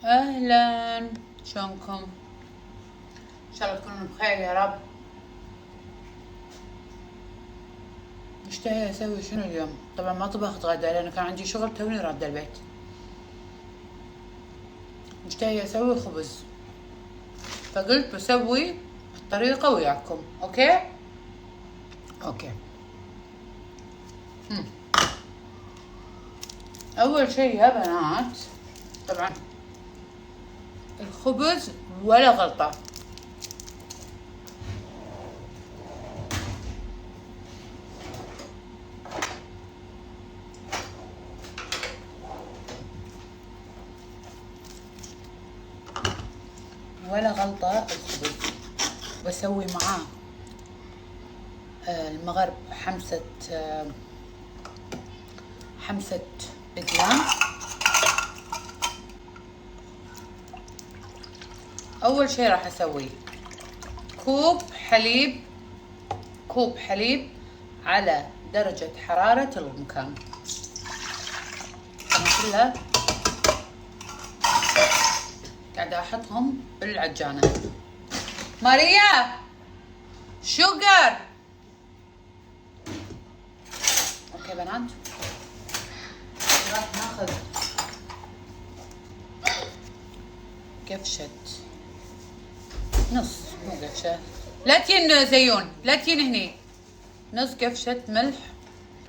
اهلا، شلونكم؟ ان شاء الله تكونوا بخير يا رب. مشتهية اسوي شنو اليوم؟ طبعا ما طبخت غدا لان كان عندي شغل، توني رادة البيت. مشتهية اسوي خبز، فقلت بسوي الطريقة وياكم. اوكي. هم. اول شي يا بنات، طبعا الخبز ولا غلطة. ولا غلطة الخبز. بسوي معاه المغرب حمسة بقلام. اول شي راح اسوي كوب حليب على درجة حرارة المكان. انا كلها قاعدة احطهم بالعجانة. ماريا شوجر. اوكي بنات، راح ناخذ قفشة، نص، مو قفشة، لا تين زيون، لا تين هني، نص قفشة ملح.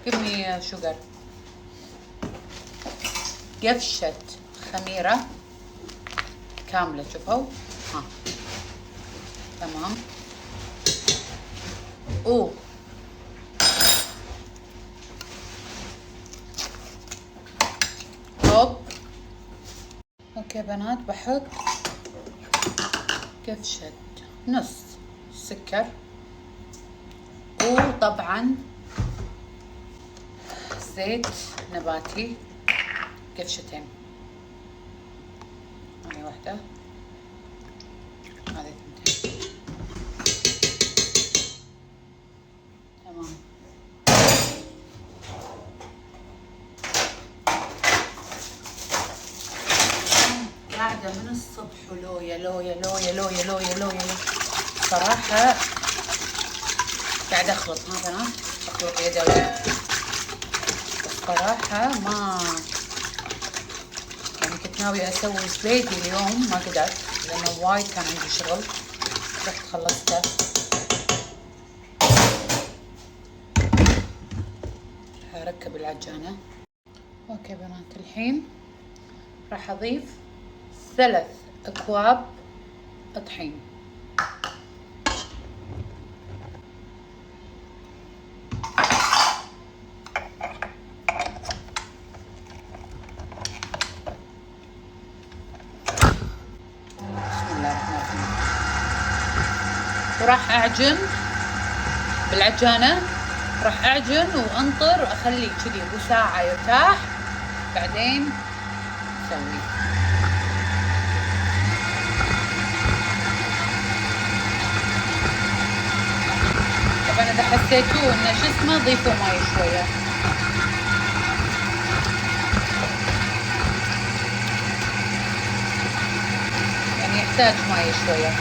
كمية شوجر، قفشة خميرة كاملة. شوفوا ها، تمام. هوب. اوكي بنات، بحط قفشة نص سكر، وطبعا زيت نباتي قفشتين. هاي واحدة، هذه اثنتين. تمام. قاعدة من الصبح ولويا لويا لويا لويا لويا لويا صراحة قاعدة اخلط. ها بنات، اخلط يدوي. الصراحة ما يعني كنت ناوية اسوي زبيدي اليوم، ما قدرت لانه وايد كان عندي شغل، رحت خلصته. هركب العجانة. اوكي بنات، الحين راح اضيف 3 اكواب طحين. وراح اعجن بالعجانة، راح اعجن وانطر واخليه كذي ابو ساعة يرتاح، بعدين اسوي. طبعا اذا حسيتوه انه شو اسمه ضيفوا ماي شوية. يعني يحتاج ماي شوية.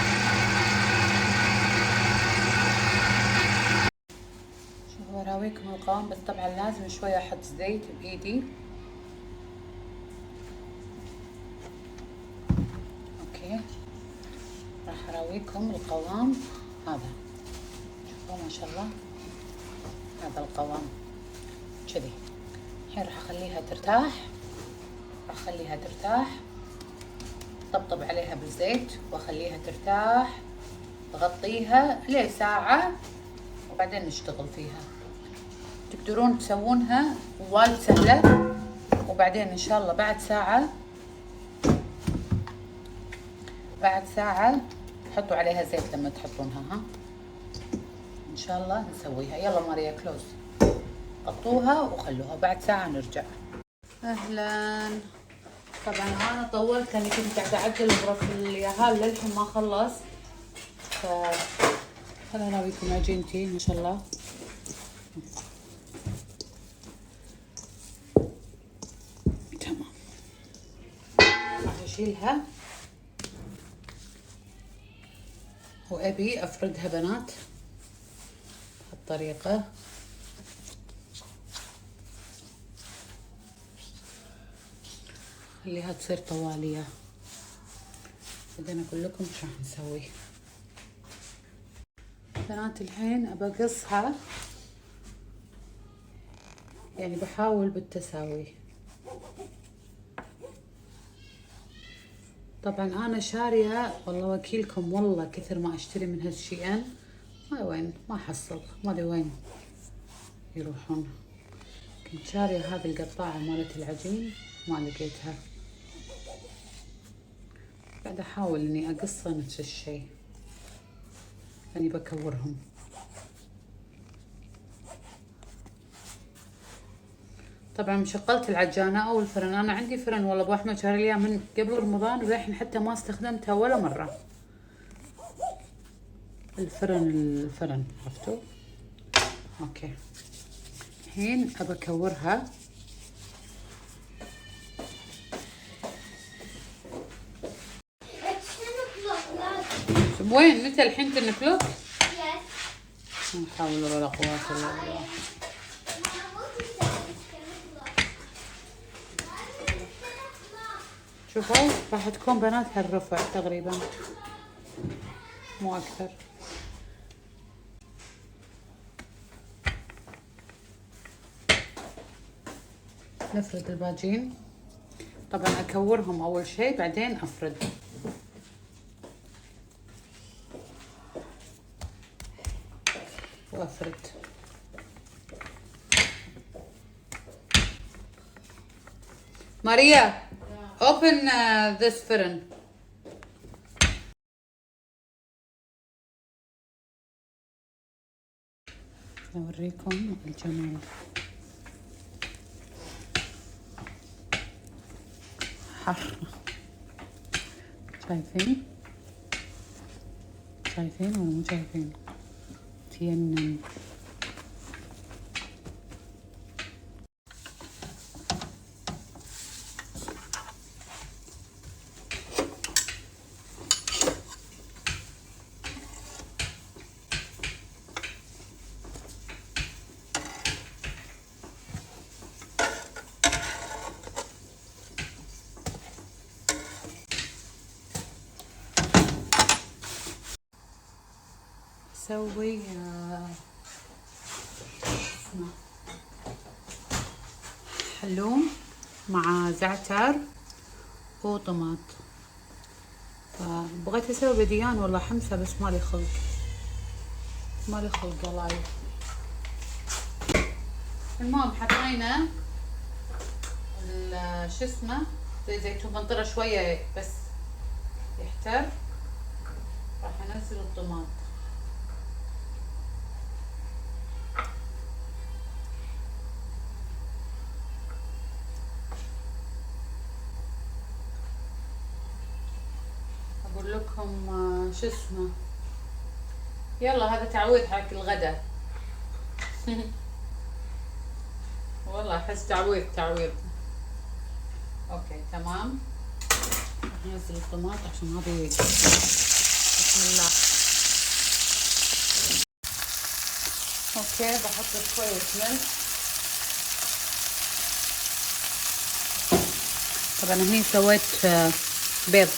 براويكم القوام، بس طبعا لازم شوية احط زيت بايدي. اوكي، راح اراويكم القوام هذا. شوفوا ما شاء الله، هذا القوام كذي. الحين راح اخليها ترتاح، طبطب عليها بالزيت واخليها ترتاح، غطيها لساعة وبعدين نشتغل فيها. تقدرون تسوونها وايد سهلة، وبعدين ان شاء الله بعد ساعة حطوا عليها زيت لما تحطونها. ها ان شاء الله نسويها. يلا ماريا كلوز، غطوها وخلوها، بعد ساعة نرجع. اهلا. طبعا انا طولت لاني كنت قاعدة اعجل بغرف اليهال للحين ما خلص. خليني اراويكم عجينتي ما شاء الله. اشيلها وابي افردها بنات بهالطريقة. خليها تصير طوالية. بعدين اقول لكم ايش راح نسوي. بنات الحين ابى اقصها، يعني بحاول بالتساوي. طبعا انا شارية والله وكيلكم، والله كثر ما اشتري من هالشيئين ما وين ما حصل، ما ادري وين يروحون. كنت شارية هذه القطاعة مالت العجين ما لقيتها. قاعدة احاول اني اقصها نفس الشي، يعني بكورهم. طبعا مشغلت العجانة او الفرن. انا عندي فرن والله ابو احمد شاري لي من قبل رمضان وللحين حتى ما استخدمتها ولا مرة. الفرن عرفتوا. اوكي الحين ابى اكورها. وين متى الحين تنكلوك؟ لا حول ولا قوة الا بالله. شوفوا راح تكون بنات هالرفع تقريبا مو اكثر. نفرد الباجين. طبعا اكورهم اول شي بعدين افرد. وافرد. ماريا open this فرن. اوريكم الجمال. حر. شايفين ولا مو شايفين؟ تينن. اسوي حلوم مع زعتر وطماط. بغيت اسوي بديان والله حمسه بس مالي خلق والله. المهم حطينا شو اسمه زي زيتون بنطره شويه بس يحتر. راح انزل الطماط. اقول لكم شو اسمه. يلا هذا تعويض حق الغداء. والله احس تعويض. اوكي تمام. ننزل الطماط عشان هذه بسم الله. اوكي بحط شوية ملح. طبعا هني سويت بيض.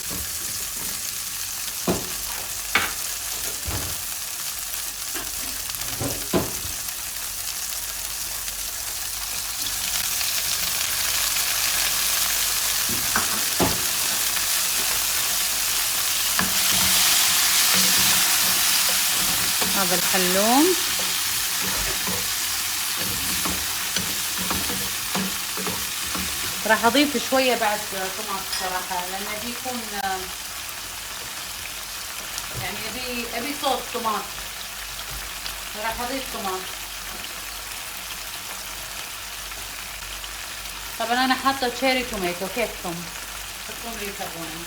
هذا الحلوم. راح اضيف شويه بعد طماط صراحه لان بيكون يعني ابي صوص طماط. راح اضيف طماط. طبعا انا حاطه تشيري توميتو كيفكم تحطون اللي تبونه.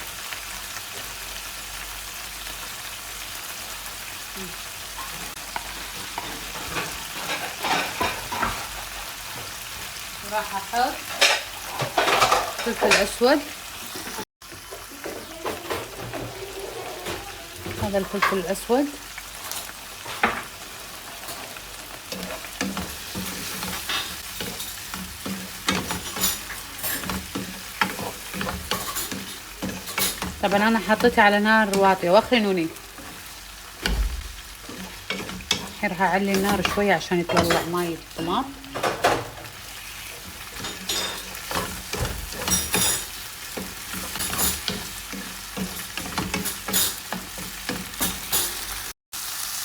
راح احط فلفل اسود هذا الفلفل الأسود. طبعا أنا حطيتها على نار واطية واخرنوني. الحين راح أعلي النار شوية عشان يطلع ماي الطماط.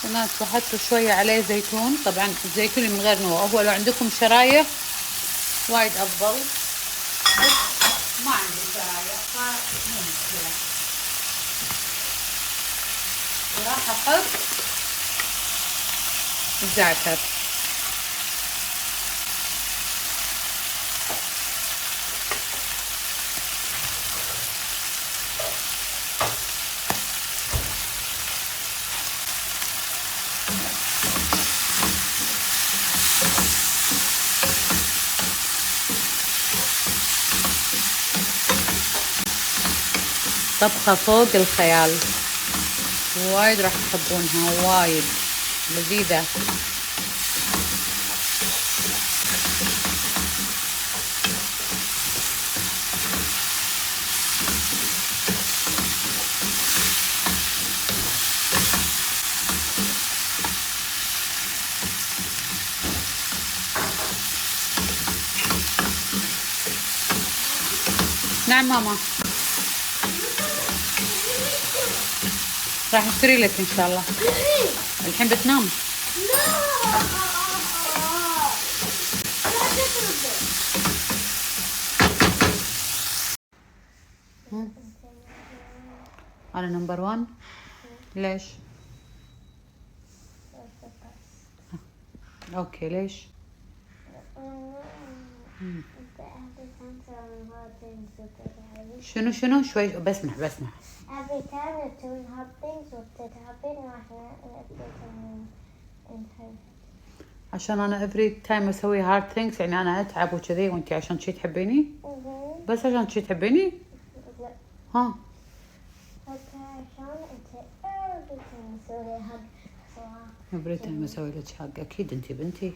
الناس وحطوا شوية عليه زيتون، طبعا الزيتون من غير نوع، هو لو عندكم شرايح وايد أفضل، بس ما عندي شرايح فمو مشكلة. وراح أحط الزعتر. طبخة فوق الخيال، وايد راح تحبونها، وايد لذيذة. نعم ماما، راح اشتري لك ان شاء الله. الحين بتنام. على نمبر 1 ليش؟ اوكي ليش؟ شنو شوي بسمع. Every time you're doing hard things with it happening عشان انا every time اسوي hard things يعني انا اتعب وكذي، وانتي عشان شي تحبيني؟ بس عشان شي تحبيني؟ لا. ها عشان انت every time اسوي حق every time اسوي لك حق. اكيد انتي بنتي.